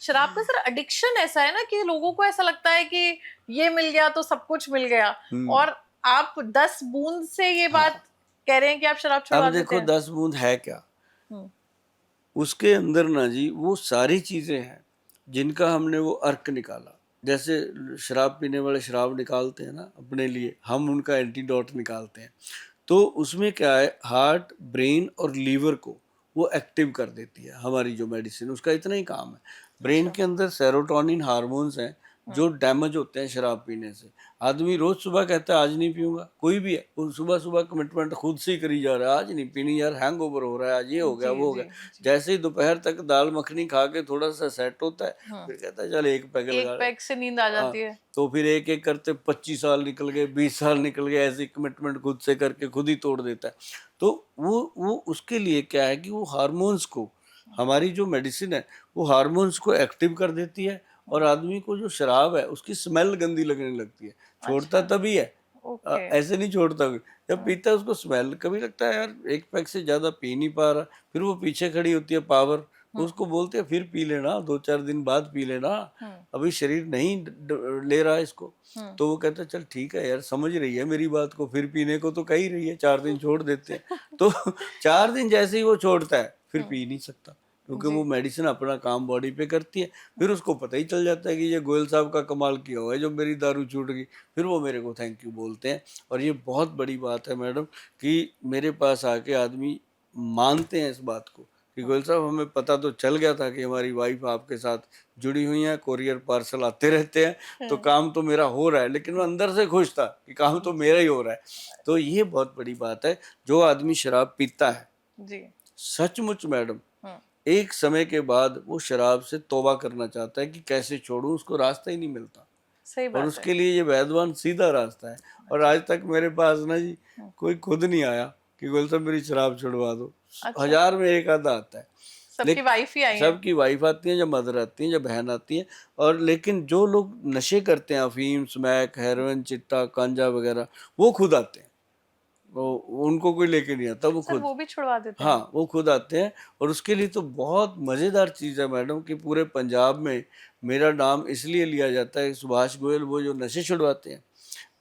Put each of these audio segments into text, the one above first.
शराब का sir addiction ऐसा है ना कि लोगों को ऐसा लगता है कि ये मिल गया तो सब कुछ मिल गया। और आप 10 बूंद से ये बात हाँ, कह रहे हैं कि आप शराब छुड़वा अब देते देखो हैं। 10 बूंद है क्या, हम्म, उसके अंदर ना जी वो सारी चीजें हैं जिनका हमने वो अर्क निकाला। जैसे शराब पीने वाले शराब निकालते हैं ना अपने लिए, हम उनका एंटीडोट निकालते हैं। तो उसमें क्या है, हार्ट, ब्रेन और लीवर को वो एक्टिव कर देती है हमारी जो मेडिसिन, उसका इतना ही काम है। ब्रेन अच्छा। के अंदर सेरोटोनिन हार्मोन्स हैं जो डैमेज होते हैं शराब पीने से। आदमी रोज सुबह कहता है आज नहीं पीऊंगा, कोई भी है, वो सुबह सुबह कमिटमेंट खुद से ही करी जा रहा है, आज नहीं पीनी यार, हैंगओवर हो रहा है, आज ये हो गया जी वो हो जी गया। जी। जैसे ही दोपहर तक दाल मखनी खा के थोड़ा सा सेट होता है, हम्म, फिर कहता है चल एक पैग एक लगा ले। पैक से नींद आ हाँ, जाती है। तो फिर एक एक करते 25 साल निकल गए, 20 साल निकल गए, ऐसी कमिटमेंट खुद से करके खुद ही तोड़ देता है। तो वो उसके लिए क्या है कि वो हार्मोन्स को, हमारी जो मेडिसिन है वो हार्मोन्स को एक्टिव कर देती है, और आदमी को जो शराब है उसकी स्मेल गंदी लगने लगती है। छोड़ता अच्छा। तभी है, ओके। ऐसे नहीं छोड़ता कोई। जब पीता है उसको स्मेल, कभी लगता है यार एक पैक से ज्यादा पी नहीं पा रहा, फिर वो पीछे खड़ी होती है पावर, उसको बोलते हैं फिर पी लेना, 2-4 दिन बाद पी लेना, अभी शरीर नहीं ले रहा है इसको। तो वो कहता है चल ठीक है यार, समझ रही है मेरी बात को, फिर पीने को तो कह ही रही है, 4 दिन छोड़ देते हैं। तो 4 दिन जैसे ही वो छोड़ता है फिर पी नहीं सकता, क्योंकि जी। वो मेडिसिन अपना काम बॉडी पे करती है। फिर उसको पता ही चल जाता है कि ये गोयल साहब का कमाल किया हुआ है जो मेरी दारू छूट गई। फिर वो मेरे को थैंक यू बोलते हैं। और ये बहुत बड़ी बात है मैडम कि मेरे पास आके आदमी मानते हैं इस बात को कि गोयल साहब हमें पता तो चल गया था कि हमारी वाइफ आपके साथ जुड़ी हुई है, कोरियर पार्सल आते रहते हैं, तो काम तो मेरा हो रहा है, लेकिन मैं अंदर से खुश था कि काम तो मेरा ही हो रहा है। तो ये बहुत बड़ी बात है। जो आदमी शराब पीता है, जी। सचमुच मैडम, एक समय के बाद वो शराब से तौबा करना चाहता है कि कैसे छोड़ूं, उसको रास्ता ही नहीं मिलता। सही और बात है। उसके लिए ये वैद्यवान सीधा रास्ता है। और अच्छा। आज तक मेरे पास ना जी कोई खुद नहीं आया कि गोल साहब मेरी शराब छुड़वा दो। अच्छा। 1000 में एक आधा आता है। सबकी लेकिन वाइफ ही आई है। सबकी वाइफ आती है, या मदर आती है, या बहन आती है। और लेकिन जो लोग नशे करते हैं, अफीम, स्मैक, हेरोइन, चिट्टा, गांजा वगैरह, वो खुद आते हैं। वो उनको कोई लेके नहीं आता, वो सर खुद, वो भी छुड़वा देते हाँ हैं। वो खुद आते हैं। और उसके लिए तो बहुत मज़ेदार चीज़ है मैडम कि पूरे पंजाब में मेरा नाम इसलिए लिया जाता है, सुभाष गोयल वो जो नशे छुड़वाते हैं।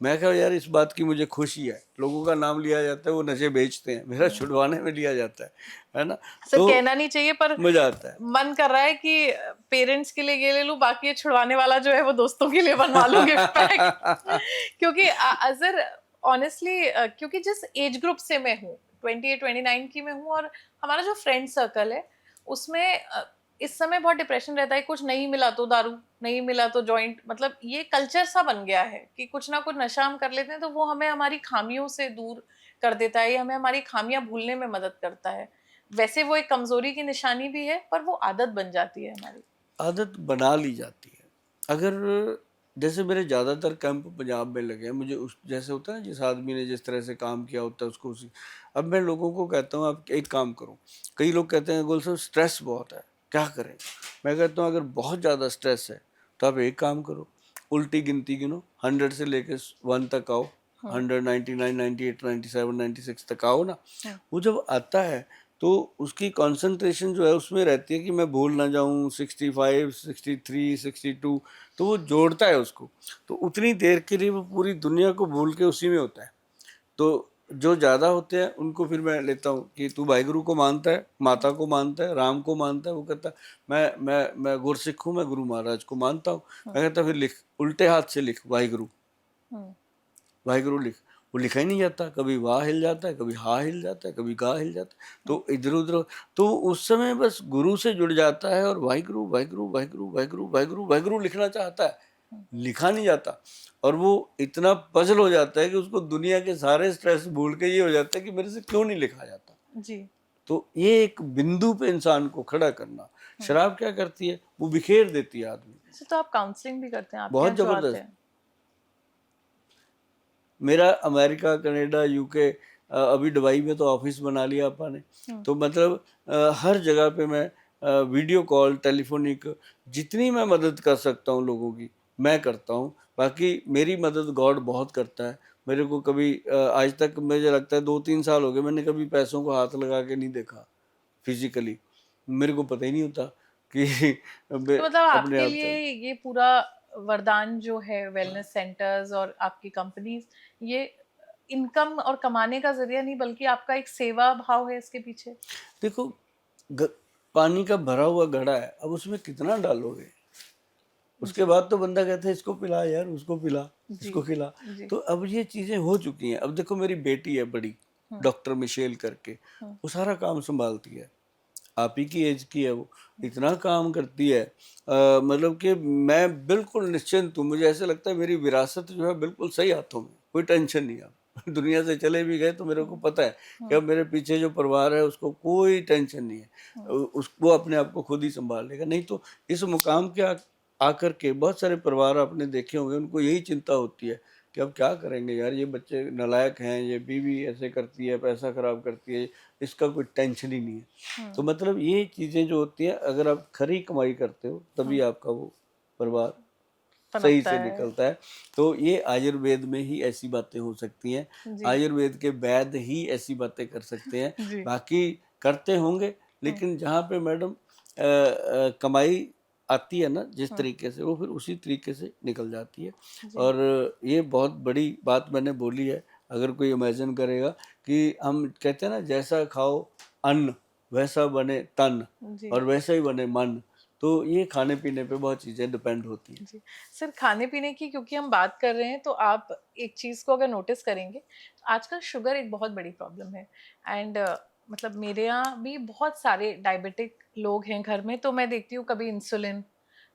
मैं कहा यार इस बात की मुझे खुशी है, लोगों का नाम लिया जाता है वो नशे बेचते हैं, मेरा छुड़वाने में लिया जाता है ना। सर तो कहना नहीं चाहिए पर मजा आता है। मन कर रहा है कि पेरेंट्स के लिए ये ले लूं, बाकी ये छुड़वाने वाला जो है वो दोस्तों के लिए बनवा लूं गिफ्ट पैक। क्योंकि सर ऑनेस्टली क्योंकि जिस एज ग्रुप से मैं हूँ, 28-29 की मैं हूँ, और हमारा जो फ्रेंड सर्कल है उसमें इस समय बहुत डिप्रेशन रहता है। कुछ नहीं मिला तो दारू, नहीं मिला तो जॉइंट, मतलब ये कल्चर सा बन गया है कि कुछ ना कुछ नशा हम कर लेते हैं तो वो हमें हमारी खामियों से दूर कर देता है, ये हमें हमारी खामियां भूलने में मदद करता है। वैसे वो एक कमजोरी की निशानी भी है, पर वो आदत बन जाती है हमारी। आदत बना ली जाती है। अगर जैसे मेरे ज़्यादातर कैंप पंजाब में लगे हैं, मुझे उस जैसे होता है ना, जिस आदमी ने जिस तरह से काम किया होता है उसको उसी। अब मैं लोगों को कहता हूँ आप एक काम करो। कई लोग कहते हैं गोल साहब स्ट्रेस बहुत है, क्या करें। मैं कहता हूँ अगर बहुत ज़्यादा स्ट्रेस है तो आप एक काम करो, उल्टी गिनती गिनो, 100 से लेकर 1 तक आओ, 100, 99, 98, 97, 96 तक आओ ना। वो जब आता है तो उसकी कंसंट्रेशन जो है उसमें रहती है कि मैं भूल ना जाऊं, 65, 63, 62। तो वो जोड़ता है उसको, तो उतनी देर के लिए वो पूरी दुनिया को भूल के उसी में होता है। तो जो ज़्यादा होते हैं उनको फिर मैं लेता हूँ कि तू वाहिगुरु को मानता है, माता को मानता है, राम को मानता है। वो कहता है मैं गुरसिख हूँ, मैं गुरु महाराज को मानता हूँ। मैं कहता फिर लिख, उल्टे हाथ से लिख वाहिगुरु, वाहिगुरु लिख। वो लिखा ही नहीं जाता, कभी वाह हिल जाता है, कभी हा हिल जाता है, कभी गा हिल जाता है, तो इधर उधर। तो उस समय बस गुरु से जुड़ जाता है और वाहिगुरु वाहिगुरु वाहिगुरु वाहिगुरु वाहिगुरु वाहिगुरु लिखना चाहता है, लिखा नहीं जाता। और वो इतना पजल हो जाता है कि उसको दुनिया के सारे स्ट्रेस भूल के ये हो जाता है कि मेरे से क्यों नहीं लिखा जाता। जी। तो ये एक बिंदु पे इंसान को खड़ा करना। शराब क्या करती है, वो बिखेर देती है आदमी, अच्छा, तो आप काउंसलिंग भी करते हैं, आपके बहुत यहाँ जो आते जबरदस्त। हैं? मेरा अमेरिका, कनाडा, यूके, अभी दुबई में तो ऑफिस बना लिया अपन ने। तो मतलब हर जगह पे मैं वीडियो कॉल, टेलीफोनिक, जितनी मैं मदद कर सकता हूँ लोगों की मैं करता हूँ। बाकी मेरी मदद गॉड बहुत करता है। मेरे को कभी आज तक मुझे लगता है 2-3 साल हो गए मैंने कभी पैसों को हाथ लगा के नहीं देखा फिजिकली। मेरे को पता ही नहीं होता कि तो मतलब अपने आपके आप लिए चल। ये पूरा वरदान जो है वेलनेस सेंटर्स और आपकी कंपनीज, ये इनकम और कमाने का जरिया नहीं बल्कि आपका एक सेवा भाव है इसके पीछे। देखो, ग, पानी का भरा हुआ घड़ा है, अब उसमें कितना डालोगे? उसके जी बाद तो बंदा कहता है इसको पिला यार, उसको पिला, जी इसको खिला। जी। तो अब ये चीजें हो चुकी हैं। अब देखो मेरी बेटी है बड़ी, हम्म डॉक्टर मिशेल करके, हम्म वो सारा काम संभालती है। आप ही की एज की है वो, इतना काम करती है। मतलब कि मैं बिल्कुल निश्चिंत हूँ, मुझे ऐसा लगता है मेरी विरासत जो है बिल्कुल सही हाथों में, कोई टेंशन नहीं है। दुनिया से चले भी गए तो मेरे को पता है कि अब मेरे पीछे जो परिवार है उसको कोई टेंशन नहीं है। वो अपने आप को खुद ही संभाल लेगा। नहीं तो इस मुकाम के आकर के बहुत सारे परिवार आपने देखे होंगे, उनको यही चिंता होती है कि अब क्या करेंगे यार, ये बच्चे नालायक हैं, ये बीवी ऐसे करती है, पैसा खराब करती है, इसका कोई टेंशन ही नहीं है। तो मतलब ये चीज़ें जो होती हैं, अगर आप खरी कमाई करते हो तभी आपका वो परिवार सही पनपता से है। निकलता है। तो ये आयुर्वेद में ही ऐसी बातें हो सकती हैं, जी आयुर्वेद के वैद्य ही ऐसी बातें कर सकते हैं। जी बाकी करते होंगे, लेकिन जहाँ पे मैडम कमाई आती है ना जिस तरीके से, वो फिर उसी तरीके से निकल जाती है। जी और ये बहुत बड़ी बात मैंने बोली है। अगर कोई इमेजिन करेगा कि हम कहते हैं ना, जैसा खाओ अन्न वैसा बने तन, जी और वैसा ही बने मन। तो ये खाने पीने पे बहुत चीज़ें डिपेंड होती हैं। जी। सर खाने पीने की क्योंकि हम बात कर रहे हैं तो आप एक चीज को अगर नोटिस करेंगे, आजकल शुगर एक बहुत बड़ी प्रॉब्लम है। एंड मतलब मेरे यहाँ भी बहुत सारे डायबिटिक लोग हैं घर में, तो मैं देखती हूँ कभी इंसुलिन,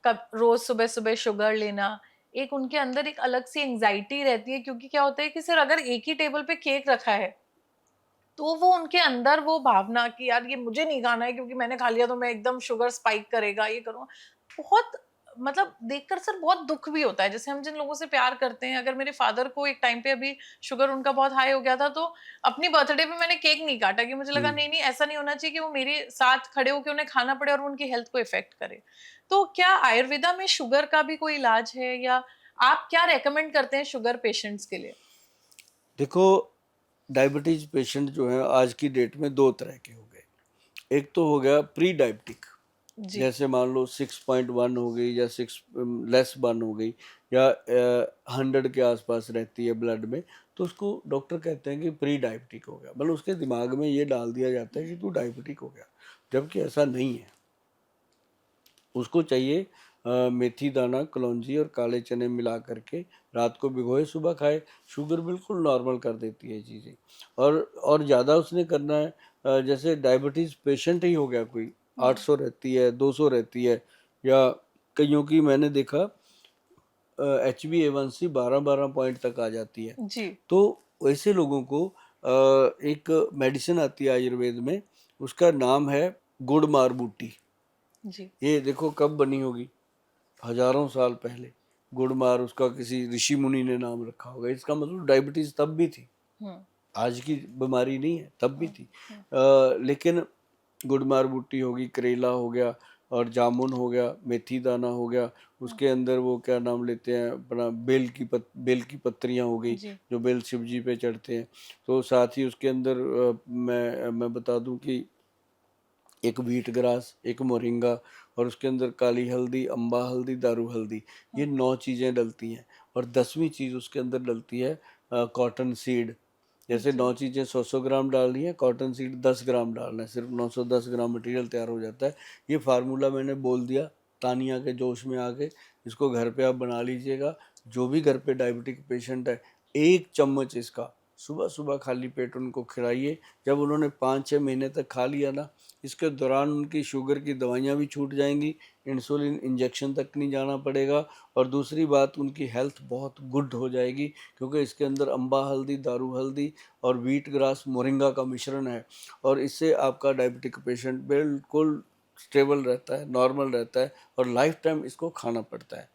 कब रोज सुबह सुबह शुगर लेना, एक उनके अंदर एक अलग सी एंजाइटी रहती है। क्योंकि क्या होता है कि सर अगर एक ही टेबल पे केक रखा है तो वो उनके अंदर वो भावना कि यार ये मुझे नहीं खाना है क्योंकि मैंने खा लिया तो मैं एकदम शुगर स्पाइक करेगा, ये करूँगा। बहुत मतलब देखकर सर बहुत दुख भी होता है। जैसे हम जिन लोगों से प्यार करते हैं, अगर मेरे फादर को एक टाइम पे अभी शुगर उनका बहुत हाई हो गया था, तो अपनी बर्थडे पे मैंने केक नहीं काटा कि मुझे लगा हुँ। नहीं नहीं ऐसा नहीं होना चाहिए कि वो मेरे साथ खड़े होकर उन्हें खाना पड़े और वो उनकी हेल्थ को इफेक्ट करे। तो क्या आयुर्वेदा में शुगर का भी कोई इलाज है, या आप क्या रेकमेंड करते हैं शुगर पेशेंट्स के लिए? देखो, डायबिटीज पेशेंट जो है आज की डेट में 2 तरह के हो गए। एक तो हो गया प्री डायबिटिक, जी जैसे मान लो 6.1 हो गई, या 6 लेस 1 हो गई, या 100 के आसपास रहती है ब्लड में, तो उसको डॉक्टर कहते हैं कि प्री डायबिटिक हो गया। मतलब उसके दिमाग में ये डाल दिया जाता है कि तू डायबिटिक हो गया, जबकि ऐसा नहीं है। उसको चाहिए मेथी दाना, कलौंजी और काले चने मिला करके रात को भिगोए, सुबह खाए। शुगर बिल्कुल नॉर्मल कर देती है चीज़ें। और ज़्यादा उसने करना है, जैसे डायबिटीज़ पेशेंट ही हो गया कोई, 800 रहती है, 200 रहती है, या कईयों की मैंने देखा HbA1c 12-12 पॉइंट तक आ जाती है। जी तो वैसे लोगों को एक मेडिसिन आती है आयुर्वेद में, उसका नाम है गुड़ मार बूटी। जी ये देखो कब बनी होगी, हजारों साल पहले। गुड़मार, उसका किसी ऋषि मुनि ने नाम रखा होगा। इसका मतलब डायबिटीज तब भी थी, हम्म आज की बीमारी नहीं है, तब भी हम्म थी। हम्म लेकिन गुड़मार बूटी होगी, करेला हो गया, और जामुन हो गया, मेथी दाना हो गया, उसके अंदर वो क्या नाम लेते हैं अपना, बेल की पत्तियां हो गई, जी जो बेल शिव जी पे चढ़ते हैं। तो साथ ही उसके अंदर मैं बता दूं कि एक व्हीट ग्रास, एक मोरिंगा, और उसके अंदर काली हल्दी, अम्बा हल्दी, दारू हल्दी, ये 9 चीज़ें डलती हैं। और 10वीं चीज़ उसके अंदर डलती है कॉटन सीड। जैसे जी 9 चीज़ें 100-100 ग्राम डालनी है, कॉटन सीड 10 ग्राम डालना है, सिर्फ 910 ग्राम मटेरियल तैयार हो जाता है। ये फार्मूला मैंने बोल दिया तानिया के जोश में आके, इसको घर पे आप बना लीजिएगा। जो भी घर पे डायबिटिक पेशेंट है, 1 चम्मच इसका सुबह सुबह खाली पेट उनको खिलाइए। जब उन्होंने 5-6 महीने तक खा लिया ना, इसके दौरान उनकी शुगर की दवाइयाँ भी छूट जाएंगी, इंसुलिन इंजेक्शन तक नहीं जाना पड़ेगा, और दूसरी बात उनकी हेल्थ बहुत गुड हो जाएगी, क्योंकि इसके अंदर अम्बा हल्दी, दारू हल्दी और व्हीट ग्रास, मोरिंगा का मिश्रण है। और इससे आपका डायबिटिक पेशेंट बिल्कुल स्टेबल रहता है, नॉर्मल रहता है, और लाइफ टाइम इसको खाना पड़ता है।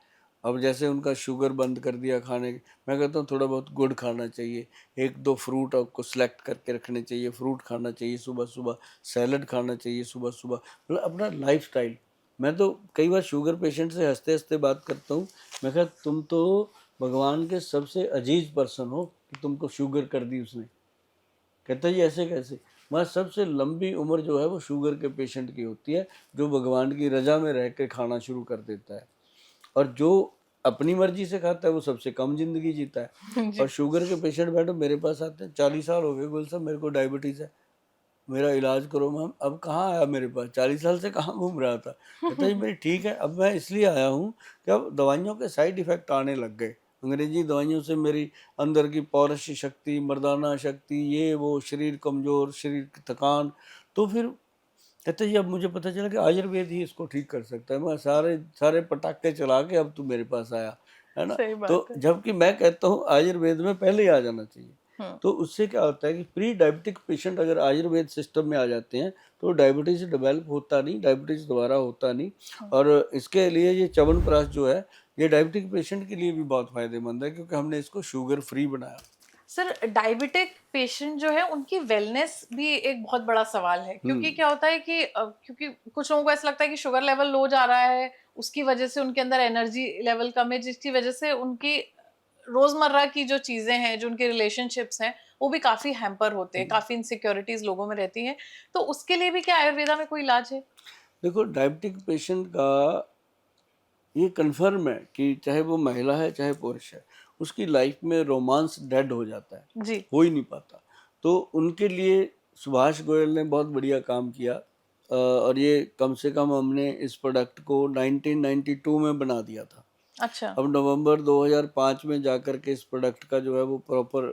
अब जैसे उनका शुगर बंद कर दिया खाने, मैं कहता हूँ थोड़ा बहुत गुड़ खाना चाहिए, 1-2 फ्रूट आपको सेलेक्ट करके रखने चाहिए, फ्रूट खाना चाहिए सुबह सुबह, सैलड खाना चाहिए सुबह सुबह। मतलब अपना लाइफस्टाइल। मैं तो कई बार शुगर पेशेंट से हंसते हंसते बात करता हूँ, मैं कहा तुम तो भगवान के सबसे अजीज पर्सन हो कि तुमको शुगर कर दी उसने। कहता है जी ऐसे कैसे? वहाँ सबसे लंबी उम्र जो है वो शुगर के पेशेंट की होती है, जो भगवान की रजा में रह के खाना शुरू कर देता है। और जो अपनी मर्जी से खाता है वो सबसे कम जिंदगी जीता है। और जी। शुगर के पेशेंट मैडम मेरे पास आते हैं, 40 साल हो गए गुल साहब, मेरे को डायबिटीज़ है, मेरा इलाज करो। मैम अब कहाँ आया मेरे पास, 40 साल से कहाँ घूम रहा था। कहता जी मेरी ठीक है, अब मैं इसलिए आया हूँ कि अब दवाइयों के साइड इफ़ेक्ट आने लग गए। अंग्रेजी दवाइयों से मेरी अंदर की पौरुष शक्ति, मर्दाना शक्ति, ये वो, शरीर कमज़ोर, शरीर की थकान। तो फिर कहते जी अब मुझे पता चला कि आयुर्वेद ही इसको ठीक कर सकता है। मैं सारे सारे पटाखे चला के अब तू मेरे पास आया, है ना? सही तो बात है। जबकि मैं कहता हूँ आयुर्वेद में पहले ही आ जाना चाहिए। हुँ। तो उससे क्या होता है कि प्री डायबिटिक पेशेंट अगर आयुर्वेद सिस्टम में आ जाते हैं तो डायबिटीज़ डेवलप होता नहीं, डायबिटीज़ दोबारा होता नहीं। हुँ। और इसके लिए ये च्यवनप्राश जो है, ये डायबिटिक पेशेंट के लिए भी बहुत फ़ायदेमंद है, क्योंकि हमने इसको शुगर फ्री बनाया। सर डायबिटिक पेशेंट जो है उनकी वेलनेस भी एक बहुत बड़ा सवाल है, क्योंकि क्या होता है कि क्योंकि कुछ लोगों को ऐसा लगता है कि शुगर लेवल लो जा रहा है, उसकी वजह से उनके अंदर एनर्जी लेवल कम है, जिसकी वजह से उनकी रोजमर्रा की जो चीजें हैं, जो उनके रिलेशनशिप्स हैं, वो भी काफी हैम्पर होते हैं, काफी इनसिक्योरिटीज लोगों में रहती हैं। तो उसके लिए भी क्या आयुर्वेदा में कोई इलाज है? देखो डायबिटिक पेशेंट का ये कन्फर्म है कि चाहे वो महिला है चाहे पुरुष है, उसकी लाइफ में रोमांस डेड हो जाता है, जी। हो ही नहीं पाता। तो उनके लिए सुभाष गोयल ने बहुत बढ़िया काम किया। और ये कम से कम हमने इस प्रोडक्ट को 1992 में बना दिया था। अच्छा। अब नवंबर 2005 में जाकर के इस प्रोडक्ट का जो है वो प्रॉपर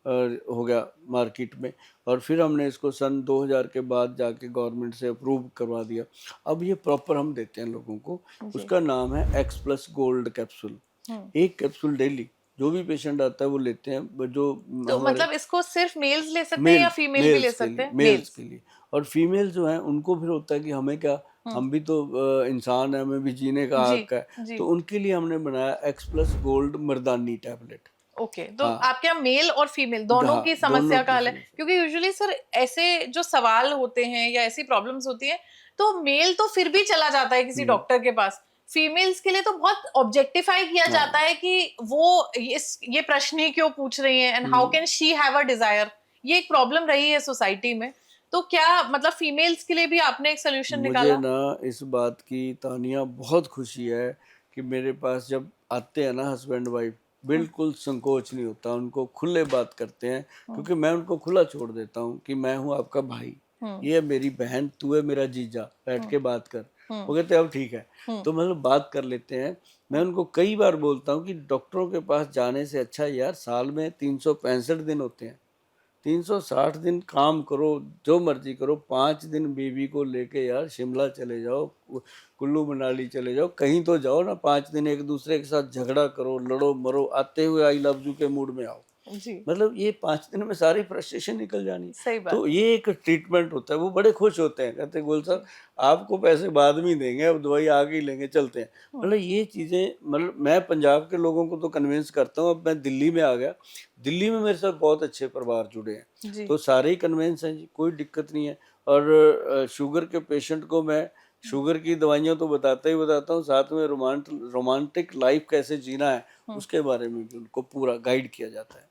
हो गया मार्केट में। और फिर हमने इसको सन 2000 के बाद जाके गवर्नमेंट से अप्रूव करवा दिया। अब ये प्रॉपर हम देते हैं लोगों को। जी। उसका नाम है एक्स प्लस गोल्ड कैप्सूल। हम्म। एक कैप्सूल डेली जो भी पेशेंट आता है वो लेते हैं। जो तो हमारे मतलब इसको सिर्फ मेल्स ले सकते हैं या मेल्स फीमेल भी ले मेल्स के सकते लिए, हैं? Males males. के लिए। और फीमेल जो हैं उनको फिर होता है कि हमें क्या, हम्म। हम भी तो इंसान है, हमें भी जीने का जी। हक है। जी। तो उनके लिए हमने बनाया एक्स प्लस गोल्ड मर्दानी टैबलेट। ओके, तो हाँ, आपके यहाँ मेल और फीमेल दोनों हाँ, की दोनों समस्या का की हल है? समस्या। क्योंकि यूजुअली सर ऐसे जो सवाल होते हैं या ऐसी प्रॉब्लम्स होती हैं, तो मेल तो फिर भी चला जाता है किसी हुँ, डॉक्टर के पास। फीमेल्स के लिए तो बहुत ऑब्जेक्टिफाई किया जाता हाँ, है कि वो ये प्रश्न ही क्यों पूछ रही हैं, and how hmm. Can she have a desire. ये एक प्रॉब्लम रही है सोसाइटी में। तो क्या मतलब फीमेल्स के लिए भी आपने एक सोल्यूशन मुझे निकाला? ना इस बात की तानिया बहुत खुशी है कि मेरे पास जब आते हैं ना हस्बैंड वाइफ, हम्म। बिल्कुल संकोच नहीं होता, उनको खुले बात करते हैं। हम्म। क्योंकि मैं उनको खुला छोड़ देता हूँ कि मैं हूँ आपका भाई, हम्म। ये है मेरी बहन, तू है मेरा जीजा, बैठ हम्म। के बात कर। हम्म। वो कहते हैं अब ठीक है। हम्म। तो मतलब बात कर लेते हैं। मैं उनको कई बार बोलता हूँ कि डॉक्टरों के पास जाने से अच्छा यार साल में 365 दिन होते हैं, 360 दिन काम करो, जो मर्जी करो, 5 दिन बीवी को लेके यार शिमला चले जाओ, कुल्लू मनाली चले जाओ, कहीं तो जाओ ना। 5 दिन एक दूसरे के साथ झगड़ा करो, लड़ो मरो, आते हुए आई लव यू के मूड में आओ। जी। मतलब ये 5 दिन में सारी फ्रस्ट्रेशन निकल जानी। सही तो बात है। ये एक ट्रीटमेंट होता है, वो बड़े खुश होते हैं, कहते हैं गोल साहब जी। आपको पैसे बाद में ही देंगे, अब दवाई आगे ही लेंगे, चलते हैं। हम्म। मतलब ये चीज़ें, मतलब मैं पंजाब के लोगों को तो कन्विंस करता हूँ। अब मैं दिल्ली में आ गया, दिल्ली में मेरे साथ बहुत अच्छे परिवार जुड़े हैं, जी। तो सारे ही कन्विंस हैं जी, कोई दिक्कत नहीं है। और शुगर के पेशेंट को मैं शुगर की दवाइयाँ तो बताता ही बताता हूँ, साथ में रोमांटिक लाइफ कैसे जीना है हम्म। उसके बारे में भी उनको पूरा गाइड किया जाता है।